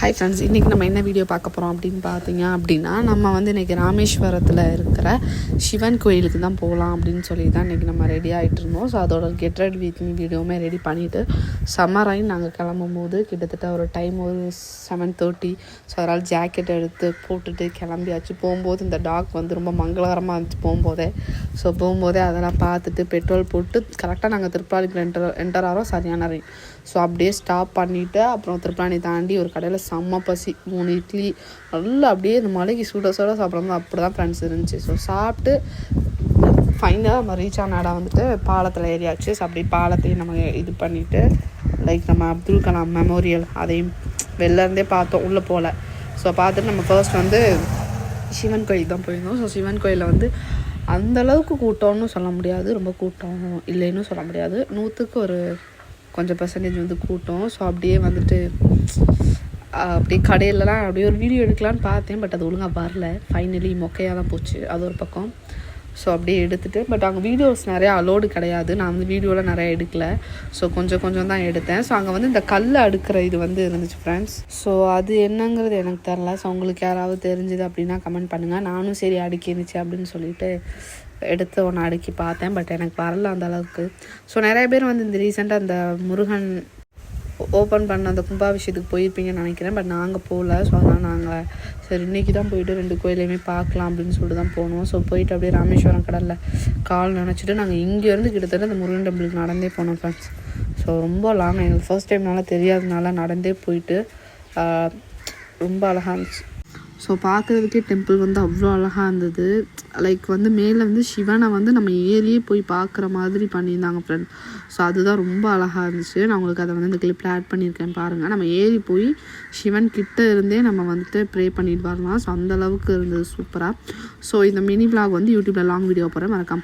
Hi friends, இன்றைக்கி நம்ம என்ன வீடியோ பார்க்க போகிறோம் அப்படின்னு பார்த்தீங்க அப்படின்னா, நம்ம வந்து இன்றைக்கி ராமேஸ்வரத்தில் இருக்கிற சிவன் கோயிலுக்கு தான் போகலாம் அப்படின்னு சொல்லி தான் இன்றைக்கி நம்ம ரெடி ஆகிட்டு இருந்தோம். ஸோ அதோட கெட் ரெடி வித் மீ வீடியோவுமே ரெடி பண்ணிவிட்டு சம்மராயின் நாங்கள் கிளம்பும் போது கிட்டத்தட்ட ஒரு டைம் ஒரு 7:30. ஸோ அதனால் ஜாக்கெட் எடுத்து போட்டுட்டு கிளம்பியாச்சு. போகும்போது இந்த டாக் வந்து ரொம்ப மங்களகரமாக இருந்துச்சு போகும்போதே அதெல்லாம் பார்த்துட்டு பெட்ரோல் போட்டு கரெக்டாக நாங்கள் திருப்பாலிக்கு என்டர் ஆகிறோம். சரியான ரெயின். ஸோ அப்படியே ஸ்டாப் பண்ணிவிட்டு அப்புறம் திருப்பாணி தாண்டி ஒரு கடையில் செம்ம பசி, 3 இட்லி நல்லா அப்படியே இந்த மலைக்கு சுட சாப்பிட்றது அப்படி தான் ஃப்ரெண்ட்ஸ் இருந்துச்சு. ஸோ சாப்பிட்டு ஃபைனலாக நம்ம ரீச் ஆன இடம் வந்துட்டு பாலத்தில் ஏறியாச்சு. ஸோ அப்படி பாலத்தையும் நம்ம இது பண்ணிவிட்டு நம்ம அப்துல் கலாம் மெமோரியல் அதையும் வெளிலேருந்தே பார்த்தோம், உள்ளே போகல. ஸோ பார்த்துட்டு நம்ம ஃபர்ஸ்ட் வந்து சிவன் கோயிலுக்கு தான் போயிருந்தோம். ஸோ சிவன் கோயிலில் வந்து அந்தளவுக்கு கூட்டம்னு சொல்ல முடியாது, ரொம்ப கூட்டம் இல்லைன்னு சொல்ல முடியாது. 100க்கு ஒரு கொஞ்சம் % வந்து கூட்டம். ஸோ அப்படியே வந்துட்டு அப்படியே கடையிலலாம் அப்படியே ஒரு வீடியோ எடுக்கலான்னு பார்த்தேன். பட் அது ஒழுங்காக வரல. ஃபைனலி மொக்கையாக தான் போச்சு அது ஒரு பக்கம். ஸோ அப்படியே எடுத்துகிட்டு பட் அங்கே வீடியோஸ் நிறையா அலோடு கிடையாது. நான் வந்து வீடியோவில் நிறையா எடுக்கலை. ஸோ கொஞ்சம் தான் எடுத்தேன். ஸோ அங்கே வந்து இந்த கல் அடுக்கிற இது வந்து இருந்துச்சு ஃப்ரெண்ட்ஸ். ஸோ அது என்னங்கிறது எனக்கு தெரில. ஸோ உங்களுக்கு யாராவது தெரிஞ்சுது அப்படின்னா கமெண்ட் பண்ணுங்கள். நானும் சரி அடுக்கிருந்துச்சு அப்படின்னு சொல்லிட்டு எடுத்து ஒன்று அடுக்கி பார்த்தேன். பட் எனக்கு வரல அந்த அளவுக்கு. ஸோ நிறைய பேர் வந்து இந்த ரீசெண்டாக அந்த முருகன் ஓப்பன் பண்ண அந்த கும்பாபிஷேகத்துக்கு போயிருப்பீங்கன்னு நினைக்கிறேன். பட் நாங்கள் போகல. ஸோ அதனால் நாங்கள் சரி இன்றைக்கி தான் போயிட்டு 2 கோயிலையுமே பார்க்கலாம் அப்படின்னு சொல்லிட்டு தான் போனோம். ஸோ போயிட்டு அப்படியே ராமேஸ்வரம் கடலில் கால் நினச்சிட்டு நாங்கள் இங்கேருந்து கிட்டத்தட்ட அந்த முருகன் டெம்பிளுக்கு நடந்தே போனோம் ஃப்ரெண்ட்ஸ். ஸோ ரொம்ப லாங், எங்களுக்கு ஃபர்ஸ்ட் டைம்னால தெரியாதனால நடந்தே போயிட்டு ரொம்ப அழகாக இருந்துச்சு. ஸோ பார்க்குறதுக்கே டெம்பிள் வந்து அவ்வளோ அழகாக இருந்தது. வந்து மேலே வந்து சிவனை வந்து நம்ம ஏறியே போய் பார்க்குற மாதிரி பண்ணியிருந்தாங்க ஃப்ரெண்ட். ஸோ அதுதான் ரொம்ப அழகாக இருந்துச்சு. நான் உங்களுக்கு அதை வந்து இந்த கிளிப்பில் ஆட் பண்ணியிருக்கேன் பாருங்கள். நம்ம ஏறி போய் சிவன் கிட்ட இருந்தே நம்ம வந்துட்டு ப்ரே பண்ணிட்டு வரலாம். ஸோ அந்தளவுக்கு இருந்தது சூப்பராக. ஸோ இந்த மினி விளாக் வந்து யூடியூப்பில் லாங் வீடியோ போகிறேன், மறக்காம